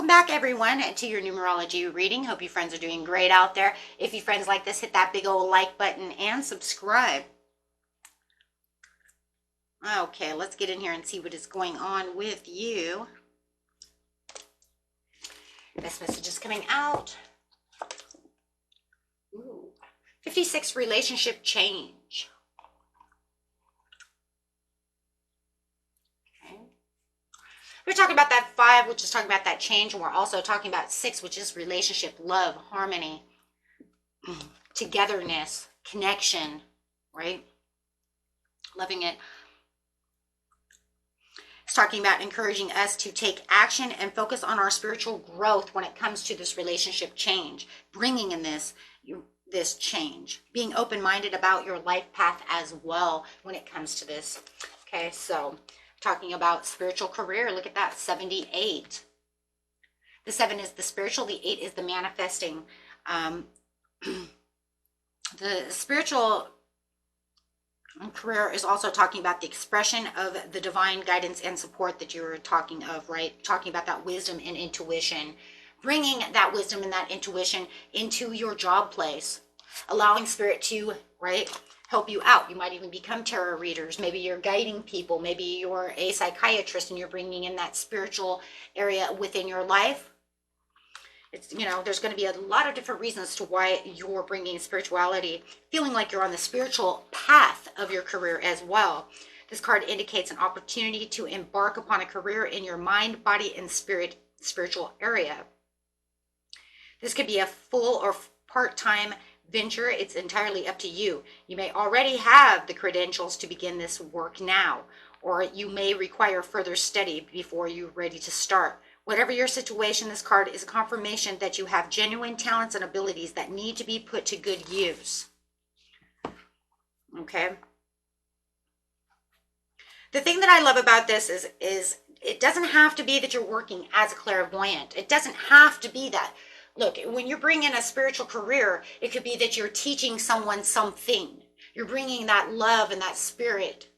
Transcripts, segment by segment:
Welcome back, everyone, to your numerology reading. Hope you friends are doing great out there. If you friends like this, hit that big old like button and subscribe. Okay, let's get in here and see what is going on with you. This message is coming out. Ooh. 56 relationship change. We're talking about that 5, which is talking about that change, and we're also talking about 6, which is relationship, love, harmony, togetherness, connection, right? Loving it. It's talking about encouraging us to take action and focus on our spiritual growth when it comes to this relationship change, bringing in this change, being open-minded about your life path as well when it comes to this. Okay, so talking about spiritual career, look at that, 78. The 7 is the spiritual, the 8 is the manifesting. The spiritual career is also talking about the expression of the divine guidance and support that you were talking of, right? Talking about that wisdom and intuition, bringing that wisdom and that intuition into your job place, allowing spirit to, right, help you out. You might even become tarot readers. Maybe you're guiding people. Maybe you're a psychiatrist and you're bringing in that spiritual area within your life. It's, you know, there's going to be a lot of different reasons to why you're bringing spirituality, feeling like you're on the spiritual path of your career as well. This card indicates an opportunity to embark upon a career in your mind, body, and spiritual area. This could be a full or part-time venture. It's entirely up to you. You may already have the credentials to begin this work now, or you may require further study before you're ready to start. Whatever your situation, this card is a confirmation that you have genuine talents and abilities that need to be put to good use. Okay. The thing that I love about this is it doesn't have to be that you're working as a clairvoyant. It doesn't have to be that. Look, when you bring in a spiritual career, it could be that you're teaching someone something. You're bringing that love and that spirit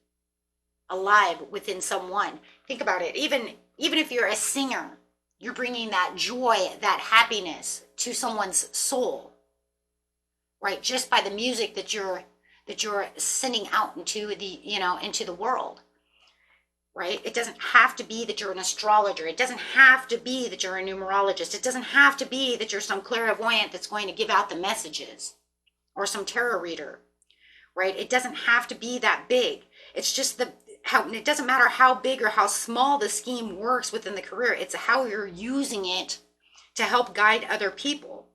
alive within someone. Think about it. Even if you're a singer, you're bringing that joy, that happiness to someone's soul, right? Just by the music that you're sending out into the world. Right? It doesn't have to be that you're an astrologer. It doesn't have to be that you're a numerologist. It doesn't have to be that you're some clairvoyant that's going to give out the messages, or some tarot reader, right? It doesn't have to be that big. It's just it doesn't matter how big or how small the scheme works within the career. It's how you're using it to help guide other people.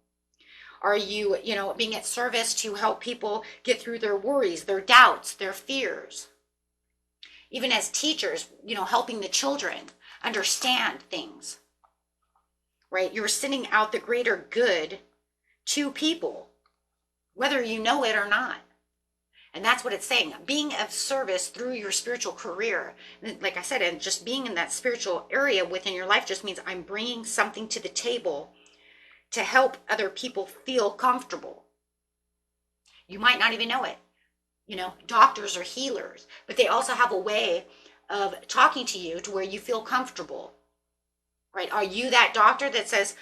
Are you, being at service to help people get through their worries, their doubts, their fears? Even as teachers, helping the children understand things, right? You're sending out the greater good to people, whether you know it or not. And that's what it's saying. Being of service through your spiritual career, like I said, and just being in that spiritual area within your life just means I'm bringing something to the table to help other people feel comfortable. You might not even know it. Doctors are healers, but they also have a way of talking to you to where you feel comfortable, right? Are you that doctor that says,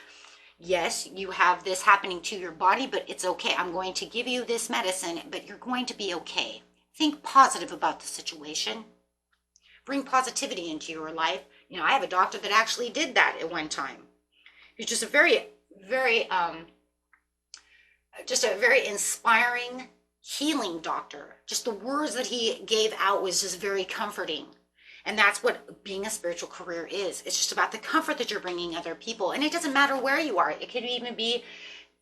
yes, you have this happening to your body, but it's okay. I'm going to give you this medicine, but you're going to be okay. Think positive about the situation. Bring positivity into your life. I have a doctor that actually did that at one time. He's just a very, very, just a very inspiring, healing doctor. Just the words that he gave out was just very comforting. And that's what being a spiritual career is. It's just about the comfort that you're bringing other people. And it doesn't matter where you are. It could even be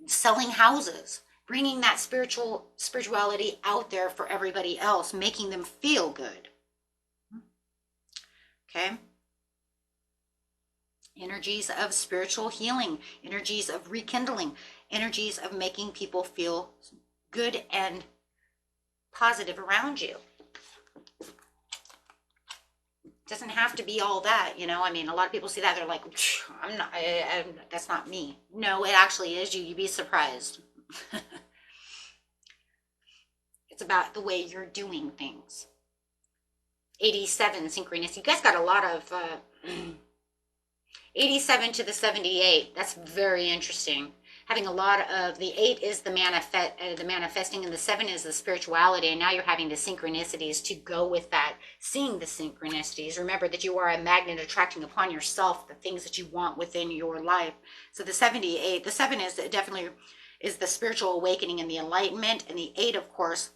selling houses, bringing that spirituality out there for everybody else, making them feel good. Okay. Energies of spiritual healing, energies of rekindling, energies of making people feel good and positive around you. It doesn't have to be all that, a lot of people see that, they're like, I'm not, that's not me. No, it actually is you. You'd be surprised. It's about the way you're doing things. 87 synchronized. You guys got a lot of 87 to the 78. That's very interesting. Having a lot of the 8 is the manifesting, and the 7 is the spirituality. And now you're having the synchronicities to go with that. Seeing the synchronicities. Remember that you are a magnet attracting upon yourself the things that you want within your life. So the 78, the 7 is definitely is the spiritual awakening and the enlightenment, and the 8, of course,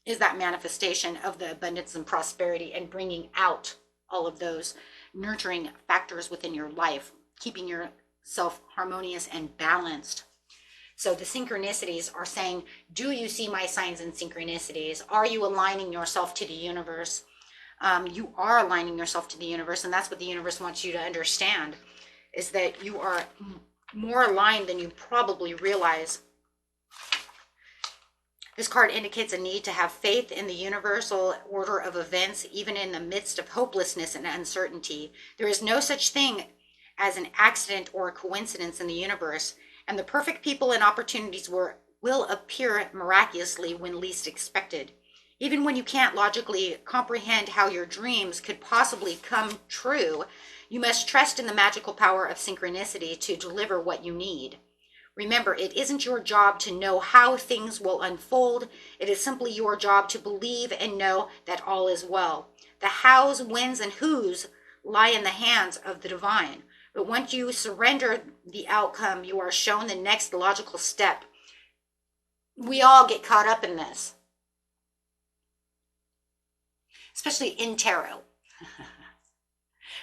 is that manifestation of the abundance and prosperity and bringing out all of those nurturing factors within your life, keeping yourself harmonious and balanced. So the synchronicities are saying, do you see my signs and synchronicities? Are you aligning yourself to the universe? You are aligning yourself to the universe, and that's what the universe wants you to understand, is that you are more aligned than you probably realize. This card indicates a need to have faith in the universal order of events, even in the midst of hopelessness and uncertainty. There is no such thing as an accident or a coincidence in the universe, and the perfect people and opportunities will appear miraculously when least expected. Even when you can't logically comprehend how your dreams could possibly come true, you must trust in the magical power of synchronicity to deliver what you need. Remember, it isn't your job to know how things will unfold. It is simply your job to believe and know that all is well. The hows, whens, and whos lie in the hands of the divine. But once you surrender the outcome, you are shown the next logical step. We all get caught up in this, especially in tarot,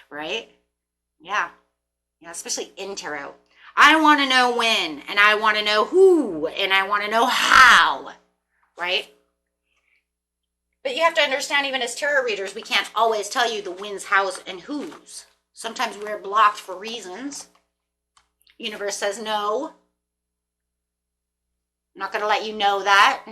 right? Yeah, especially in tarot. I want to know when, and I want to know who, and I want to know how, right? But you have to understand, even as tarot readers, we can't always tell you the whens, hows, and whos. Sometimes we're blocked for reasons. The universe says, no, I'm not going to let you know that.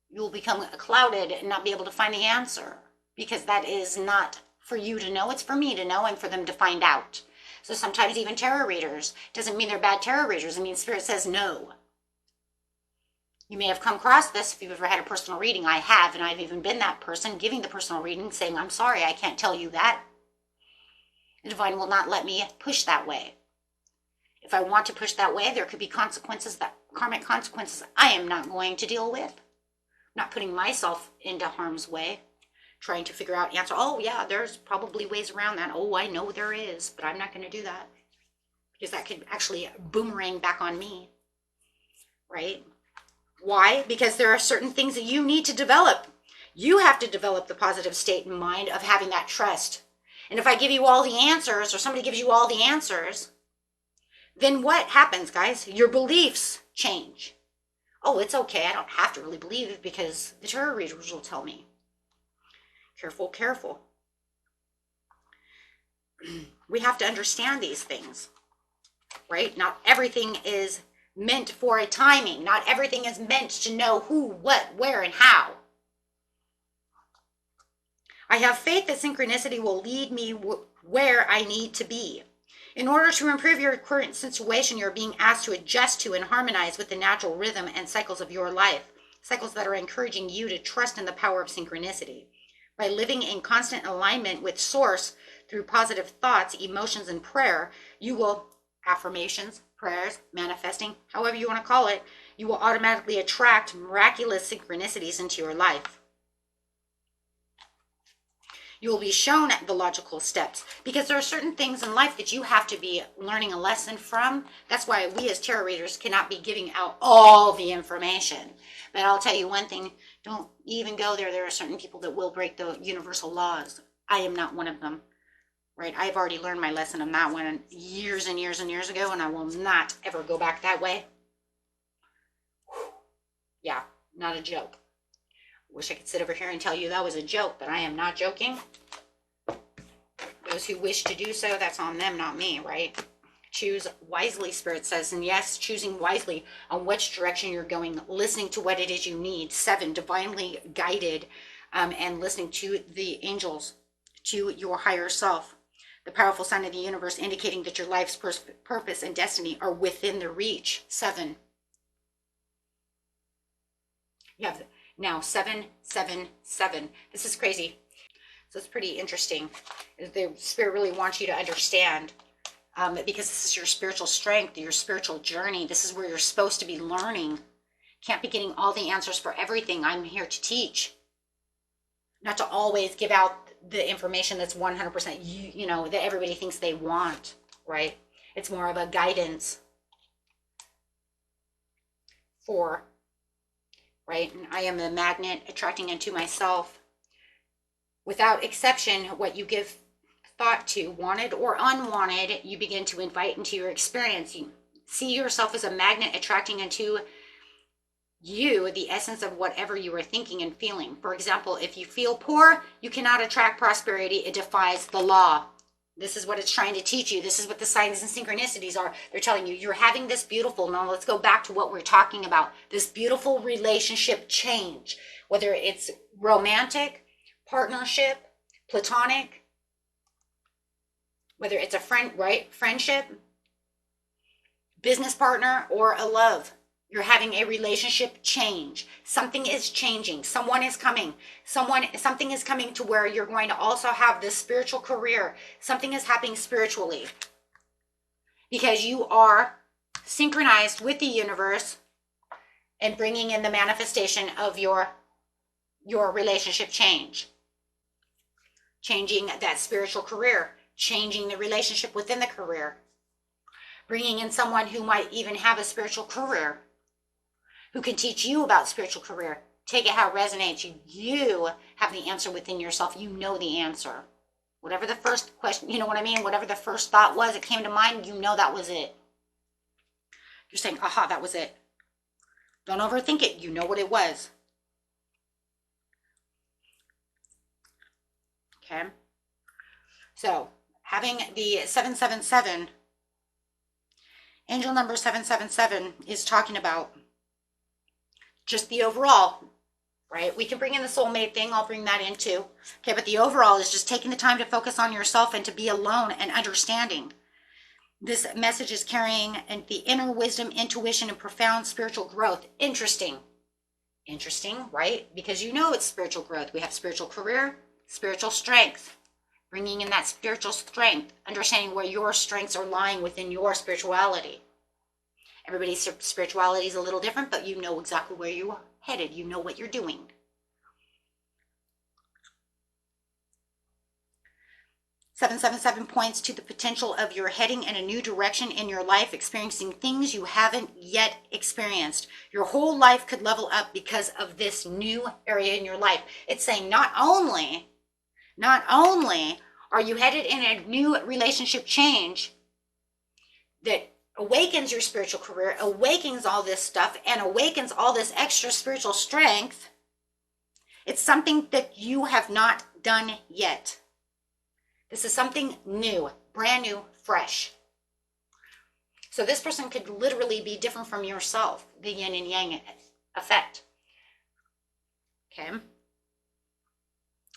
You'll become clouded and not be able to find the answer, because that is not for you to know. It's for me to know and for them to find out. So sometimes even tarot readers, doesn't mean they're bad tarot readers. It means Spirit says no. You may have come across this if you've ever had a personal reading. I have, and I've even been that person giving the personal reading, saying, I'm sorry, I can't tell you that. The divine will not let me push that way. If I want to push that way, there could be consequences, that karmic consequences I am not going to deal with. I'm not putting myself into harm's way, trying to figure out answer. Oh yeah, there's probably ways around that. Oh, I know there is, but I'm not going to do that, because that could actually boomerang back on me, right? Why? Because there are certain things that you need to develop. You have to develop the positive state in mind of having that trust. And if I give you all the answers, or somebody gives you all the answers, then what happens, guys? Your beliefs change. Oh, it's okay. I don't have to really believe it because the tarot readers will tell me. Careful, careful. We have to understand these things, right? Not everything is meant for a timing. Not everything is meant to know who, what, where, and how. I have faith that synchronicity will lead me where I need to be. In order to improve your current situation, you're being asked to adjust to and harmonize with the natural rhythm and cycles of your life, cycles that are encouraging you to trust in the power of synchronicity. By living in constant alignment with Source through positive thoughts, emotions, and prayer, you will, affirmations, prayers, manifesting, however you want to call it, you will automatically attract miraculous synchronicities into your life. You will be shown the logical steps, because there are certain things in life that you have to be learning a lesson from. That's why we as tarot readers cannot be giving out all the information. But I'll tell you one thing, don't even go there. There are certain people that will break the universal laws. I am not one of them, right? I've already learned my lesson on that one years and years and years ago, and I will not ever go back that way. Yeah, not a joke. Wish I could sit over here and tell you that was a joke, but I am not joking. Those who wish to do so, that's on them, not me, right? Choose wisely, Spirit says. And yes, choosing wisely on which direction you're going, listening to what it is you need. 7, divinely guided, and listening to the angels, to your higher self. The powerful sign of the universe indicating that your life's purpose and destiny are within the reach. 7. You have now 7, 7, 7. This is crazy. So it's pretty interesting. The Spirit really wants you to understand because this is your spiritual strength, your spiritual journey. This is where you're supposed to be learning. Can't be getting all the answers for everything. I'm here to teach, not to always give out the information that's 100% you know, that everybody thinks they want, right? It's more of a guidance for, right? And I am the magnet attracting into myself. Without exception, what you give thought to, wanted or unwanted, you begin to invite into your experience. You see yourself as a magnet attracting into you the essence of whatever you are thinking and feeling. For example, if you feel poor, you cannot attract prosperity. It defies the law. This is what it's trying to teach you. This is what the signs and synchronicities are. They're telling you, you're having this beautiful, now let's go back to what we're talking about, this beautiful relationship change, whether it's romantic, partnership, platonic, whether it's a friend, right? Friendship, business partner, or a love. You're having a relationship change. Something is changing. Someone is coming. Something is coming to where you're going to also have this spiritual career. Something is happening spiritually. Because you are synchronized with the universe and bringing in the manifestation of your relationship change. Changing that spiritual career. Changing the relationship within the career. Bringing in someone who might even have a spiritual career, who can teach you about spiritual career. Take it how it resonates. You have the answer within yourself. You know the answer. Whatever the first question, you know what I mean? Whatever the first thought was, it came to mind, you know that was it. You're saying, aha, that was it. Don't overthink it. You know what it was. Okay? So, having the 777, angel number 777 is talking about just the overall, right? We can bring in the soulmate thing. I'll bring that in too. Okay, but the overall is just taking the time to focus on yourself and to be alone and understanding. This message is carrying the inner wisdom, intuition, and profound spiritual growth. Interesting. Interesting, right? Because you know it's spiritual growth. We have spiritual career, spiritual strength. Bringing in that spiritual strength. Understanding where your strengths are lying within your spirituality. Everybody's spirituality is a little different, but you know exactly where you're headed. You know what you're doing. Seven, 777 points to the potential of your heading in a new direction in your life, experiencing things you haven't yet experienced. Your whole life could level up because of this new area in your life. It's saying not only are you headed in a new relationship change that awakens your spiritual career, awakens all this stuff, and awakens all this extra spiritual strength. It's something that you have not done yet. This is something new, brand new, fresh. So this person could literally be different from yourself, the yin and yang effect. Okay.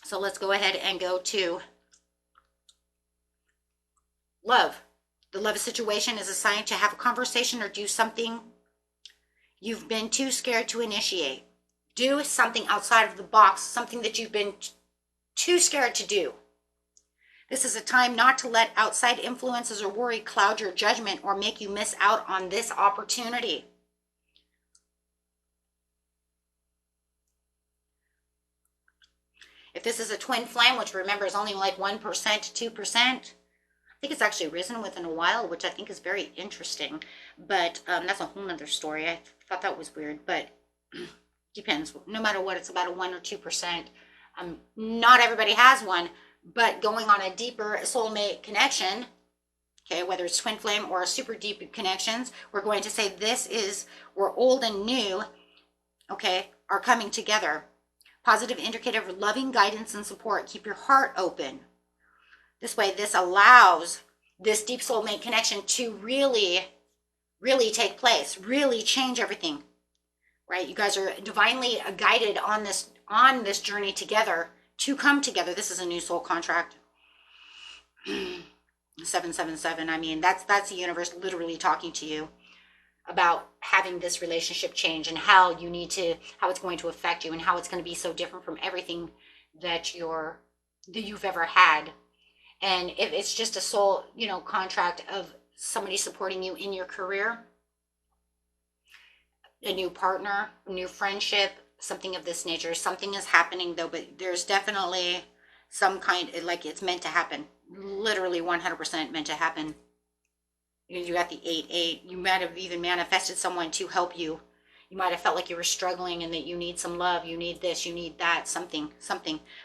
So let's go ahead and go to love. The love situation is assigned to have a conversation or do something you've been too scared to initiate. Do something outside of the box, something that you've been too scared to do. This is a time not to let outside influences or worry cloud your judgment or make you miss out on this opportunity. If this is a twin flame, which remember is only like 1% to 2%, I think it's actually risen within a while, which I think is very interesting. But that's a whole nother story. I thought that was weird, but depends. No matter what, it's about a 1 or 2%. Not everybody has one, but going on a deeper soulmate connection, okay, whether it's twin flame or super deep connections, we're going to say this is, we're old and new, okay, are coming together. Positive indicator of loving guidance and support. Keep your heart open. This way, this allows this deep soulmate connection to really, really take place, really change everything, right? You guys are divinely guided on this journey together to come together. This is a new soul contract. 777. I mean, that's the universe literally talking to you about having this relationship change and how it's going to affect you and how it's going to be so different from everything that you've ever had. And if it's just a soul, contract of somebody supporting you in your career, a new partner, a new friendship, something of this nature, something is happening though, but there's definitely some kind, like it's meant to happen, literally 100% meant to happen. You got the 8-8. You might have even manifested someone to help you. You might have felt like you were struggling and that you need some love, you need this, you need that, something.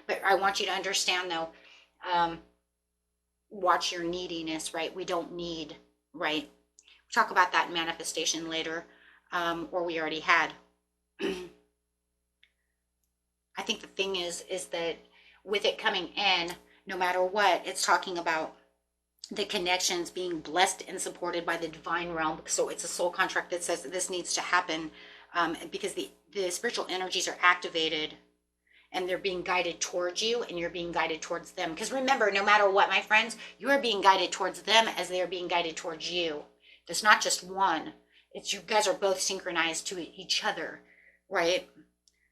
But I want you to understand though, watch your neediness, right? We don't need, right? We'll talk about that in manifestation later, or we already had. I think the thing is that with it coming in, no matter what, it's talking about the connections being blessed and supported by the divine realm. So it's a soul contract that says that this needs to happen, because the spiritual energies are activated and they're being guided towards you and you're being guided towards them. Because remember, no matter what, my friends, you are being guided towards them as they are being guided towards you. There's not just one. It's you guys are both synchronized to each other, right?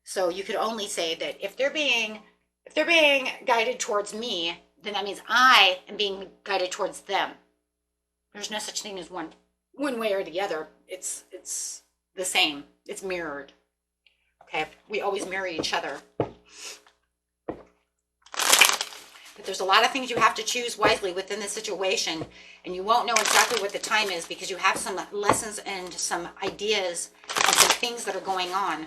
So you could only say that if they're being guided towards me, then that means I am being guided towards them. There's no such thing as one way or the other. It's the same. It's mirrored. Okay, we always mirror each other. But there's a lot of things you have to choose wisely within this situation, and you won't know exactly what the time is because you have some lessons and some ideas and some things that are going on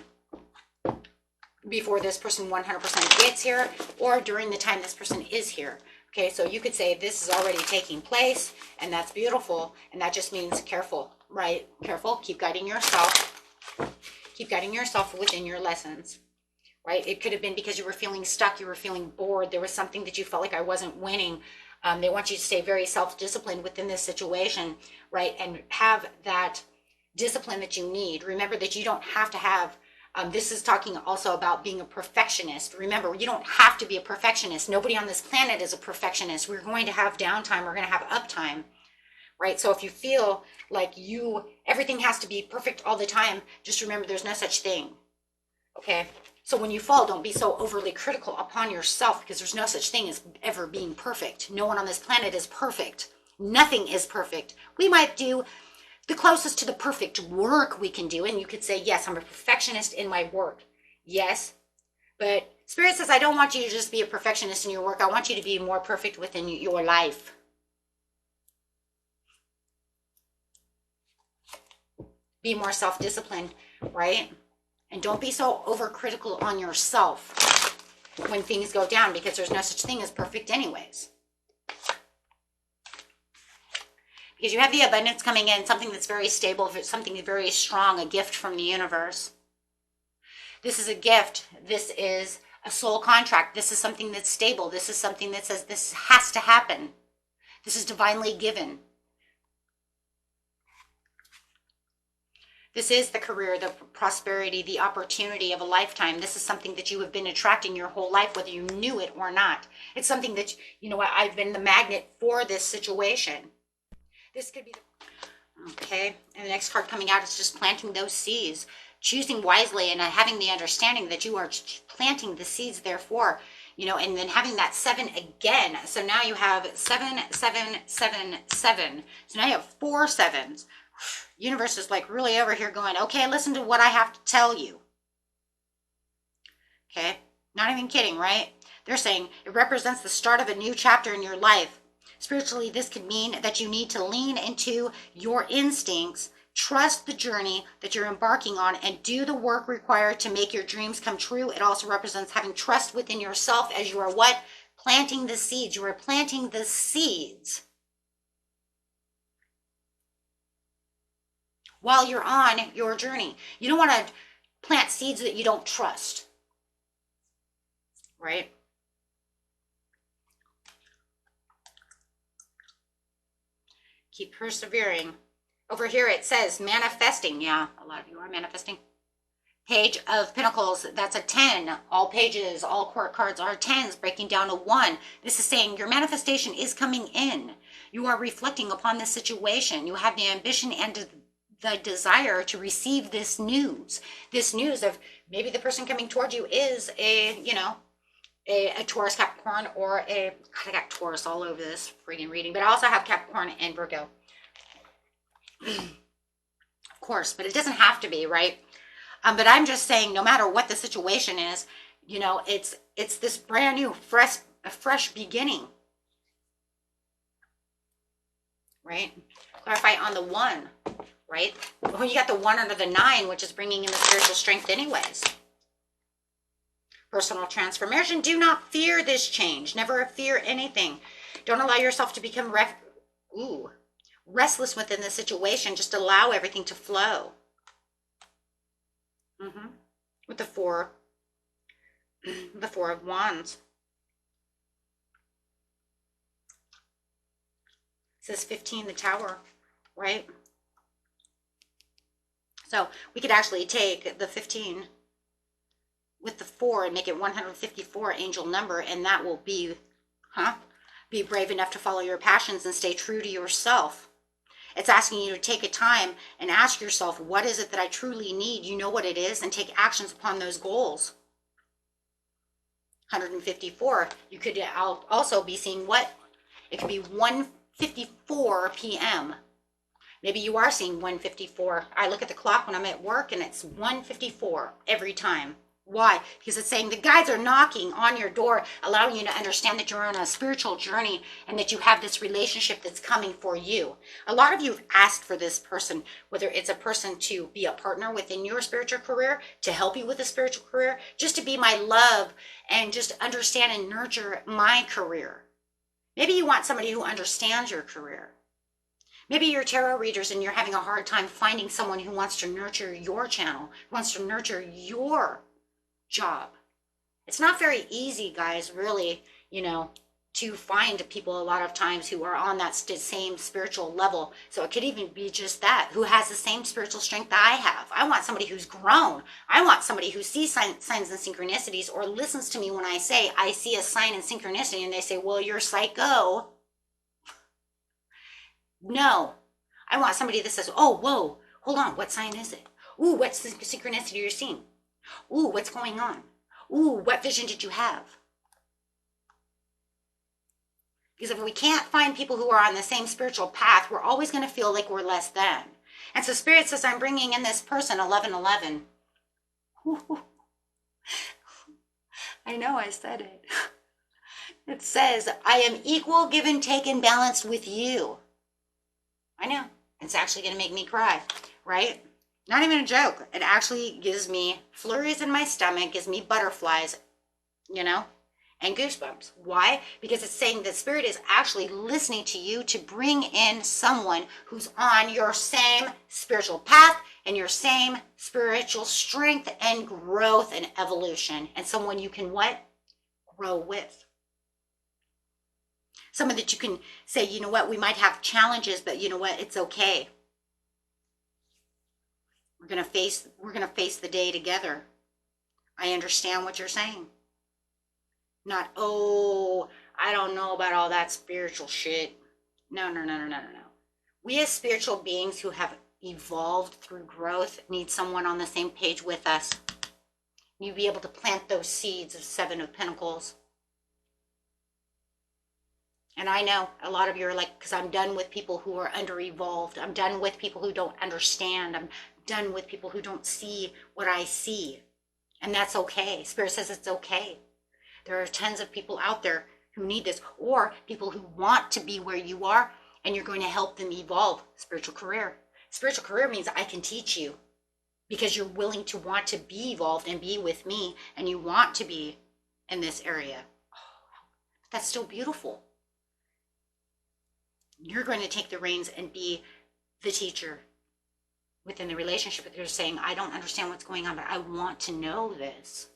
before this person 100% gets here or during the time this person is here. Okay, so you could say this is already taking place and that's beautiful, and that just means careful, right? Careful, keep guiding yourself. Keep guiding yourself within your lessons, right? It could have been because you were feeling stuck, you were feeling bored, there was something that you felt like I wasn't winning. They want you to stay very self-disciplined within this situation, right? And have that discipline that you need. Remember that you don't have to have, this is talking also about being a perfectionist. Remember, you don't have to be a perfectionist. Nobody on this planet is a perfectionist. We're going to have downtime, we're going to have uptime, right? So if you feel like everything has to be perfect all the time, just remember there's no such thing, okay? So when you fall, don't be so overly critical upon yourself, because there's no such thing as ever being perfect. No one on this planet is perfect. Nothing is perfect. We might do the closest to the perfect work we can do, and you could say, yes, I'm a perfectionist in my work. Yes, but Spirit says, I don't want you to just be a perfectionist in your work. I want you to be more perfect within your life. Be more self-disciplined, right? And don't be so overcritical on yourself when things go down, because there's no such thing as perfect anyways. Because you have the abundance coming in, something that's very stable, something very strong, a gift from the universe. This is a gift. This is a soul contract. This is something that's stable. This is something that says this has to happen. This is divinely given. This is the career, the prosperity, the opportunity of a lifetime. This is something that you have been attracting your whole life, whether you knew it or not. It's something that, I've been the magnet for this situation. This could be okay. And the next card coming out is just planting those seeds, choosing wisely, and having the understanding that you are planting the seeds, therefore, and then having that 7 again. So now you have 7, 7, 7, 7. So now you have 4 sevens. Universe is like really over here going, okay, listen to what I have to tell you. Okay, not even kidding, right? They're saying it represents the start of a new chapter in your life. Spiritually, this could mean that you need to lean into your instincts, trust the journey that you're embarking on, and do the work required to make your dreams come true. It also represents having trust within yourself as you are what? Planting the seeds. You are planting the seeds while you're on your journey. You don't want to plant seeds that you don't trust, right? Keep persevering. Over here it says manifesting. Yeah, a lot of you are manifesting. Page of Pentacles, that's a 10. All pages, all court cards are 10s, breaking down a 1. This is saying your manifestation is coming in. You are reflecting upon the situation. You have the ambition and the desire to receive this news of maybe the person coming toward you is a Taurus, Capricorn, or a, God, I got Taurus all over this freaking reading, but I also have Capricorn and Virgo. Of course, but it doesn't have to be, right? But I'm just saying, no matter what the situation is, you know, it's this brand new, fresh beginning, right? Clarify on the 1, right? Well, you got the 1 under the 9, which is bringing in the spiritual strength anyways. Personal transformation. Do not fear this change. Never fear anything. Don't allow yourself to become restless within the situation. Just allow everything to flow. With the 4 of Wands. It says 15, the Tower, right? So we could actually take the 15 with the 4 and make it 154 angel number, and that will be, be brave enough to follow your passions and stay true to yourself. It's asking you to take a time and ask yourself, what is it that I truly need? You know what it is, and take actions upon those goals. 154, you could also be seeing what? It could be 1:54 p.m. Maybe you are seeing 1:54. I look at the clock when I'm at work and it's 1:54 every time. Why? Because it's saying the guides are knocking on your door, allowing you to understand that you're on a spiritual journey and that you have this relationship that's coming for you. A lot of you have asked for this person, whether it's a person to be a partner within your spiritual career, to help you with a spiritual career, just to be my love and just understand and nurture my career. Maybe you want somebody who understands your career. Maybe you're tarot readers and you're having a hard time finding someone who wants to nurture your channel, who wants to nurture your job. It's not very easy, guys, really, you know, to find people a lot of times who are on that same spiritual level. So it could even be just that, who has the same spiritual strength that I have. I want somebody who's grown. I want somebody who sees signs and synchronicities, or listens to me when I say I see a sign and synchronicity, and they say, well, you're psycho. No, I want somebody that says, oh, whoa, hold on, what sign is it? Ooh, what's the synchronicity you're seeing? Ooh, what's going on? Ooh, what vision did you have? Because if we can't find people who are on the same spiritual path, we're always going to feel like we're less than. And so Spirit says, I'm bringing in this person, 1111. I know I said it. It says, I am equal, give and take, and balanced with you. I know. It's actually going to make me cry, right? Not even a joke. It actually gives me flurries in my stomach, gives me butterflies, you know, and goosebumps. Why? Because it's saying that Spirit is actually listening to you to bring in someone who's on your same spiritual path and your same spiritual strength and growth and evolution. And someone you can what? Grow with. Someone that you can say, you know what, we might have challenges, but you know what, it's okay. We're gonna face the day together. I understand what you're saying. Not, oh, I don't know about all that spiritual shit. No. We as spiritual beings who have evolved through growth need someone on the same page with us. You be able to plant those seeds of 7 of Pentacles. And I know a lot of you are like, because I'm done with people who are under-evolved. I'm done with people who don't understand. I'm done with people who don't see what I see. And that's okay. Spirit says it's okay. There are tons of people out there who need this, or people who want to be where you are, and you're going to help them evolve. Spiritual career. Spiritual career means I can teach you because you're willing to want to be evolved and be with me, and you want to be in this area. Oh, that's still beautiful. You're going to take the reins and be the teacher within the relationship. But they're saying, I don't understand what's going on, but I want to know this.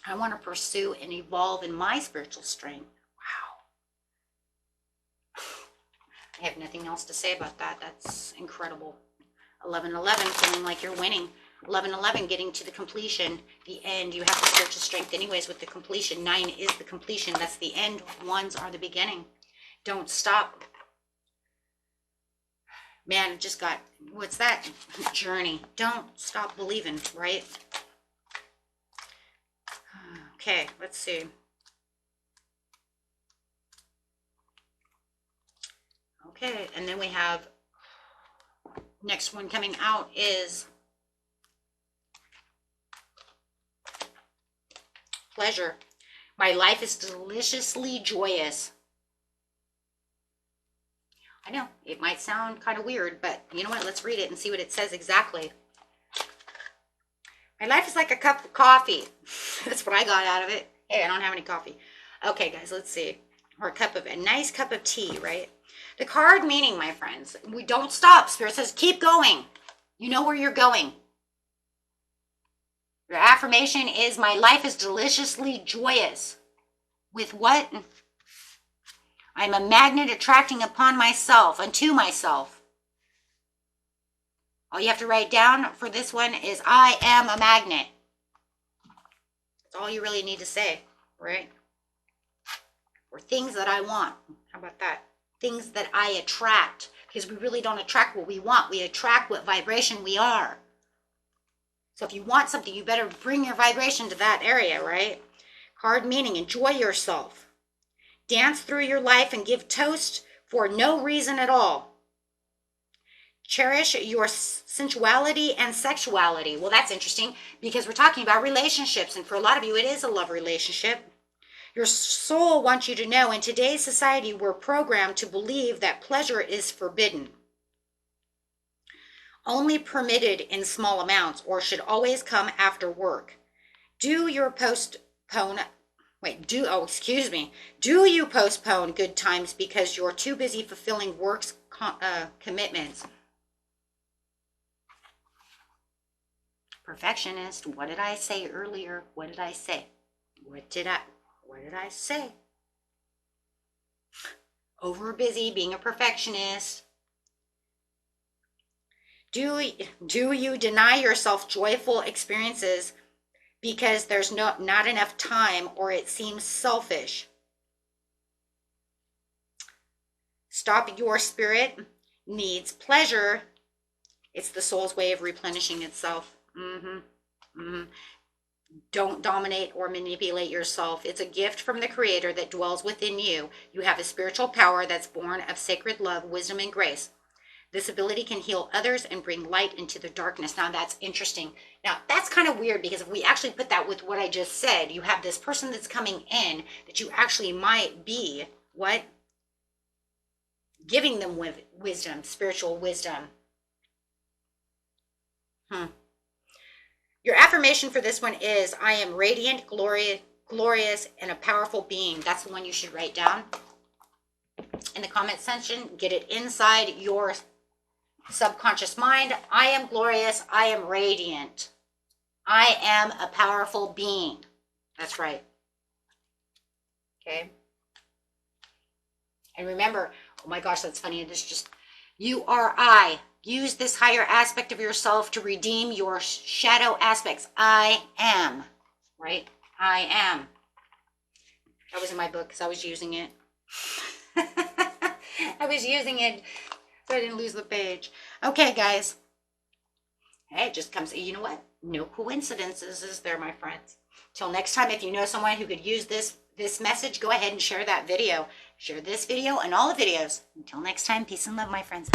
I want to pursue and evolve in my spiritual strength. Wow. I have nothing else to say about that. That's incredible. 1111, feeling like you're winning. 1111, getting to the completion, the end. You have the spiritual strength anyways with the completion. 9 is the completion. That's the end. 1s are the beginning. Don't stop. Man, it just got, what's that? Journey. Don't stop believing, right? Okay, let's see. Okay, and then we have, next one coming out is pleasure. My life is deliciously joyous. I know, it might sound kind of weird, but you know what? Let's read it and see what it says exactly. My life is like a cup of coffee. That's what I got out of it. Hey, I don't have any coffee. Okay, guys, let's see. Or a nice cup of tea, right? The card meaning, my friends, we don't stop. Spirit says, keep going. You know where you're going. Your affirmation is, my life is deliciously joyous. With what? I'm a magnet attracting upon myself, unto myself. All you have to write down for this one is, I am a magnet. That's all you really need to say, right? Or things that I want. How about that? Things that I attract. Because we really don't attract what we want. We attract what vibration we are. So if you want something, you better bring your vibration to that area, right? Card meaning, enjoy yourself. Dance through your life and give toast for no reason at all. Cherish your sensuality and sexuality. Well, that's interesting because we're talking about relationships. And for a lot of you, it is a love relationship. Your soul wants you to know in today's society, we're programmed to believe that pleasure is forbidden. Only permitted in small amounts, or should always come after work. Do you postpone good times because you're too busy fulfilling work's commitments? Perfectionist, what did I say earlier? What did I say? What did I say? Over busy, being a perfectionist. Do you deny yourself joyful experiences because there's not enough time, or it seems selfish? Stop. Your spirit needs pleasure. It's the soul's way of replenishing itself. Don't dominate or manipulate yourself. It's a gift from the Creator that dwells within you. You have a spiritual power that's born of sacred love, wisdom, and grace. This ability can heal others and bring light into the darkness. Now, that's interesting. Now, that's kind of weird because if we actually put that with what I just said, you have this person that's coming in that you actually might be, what? Giving them wisdom, spiritual wisdom. Your affirmation for this one is, I am radiant, glorious, and a powerful being. That's the one you should write down in the comment section. Get it inside your subconscious mind. I am glorious. I am radiant. I am a powerful being. That's right. Okay. And remember, oh my gosh, that's funny. This just, you are I. Use this higher aspect of yourself to redeem your shadow aspects. I am. Right? I am. That was in my book because I was using it. I was using it so I didn't lose the page. Okay, guys. Hey, it just comes, you know what? No coincidences, is there, my friends? Till next time, if you know someone who could use this message, go ahead and share that video. Share this video and all the videos. Until next time, peace and love, my friends.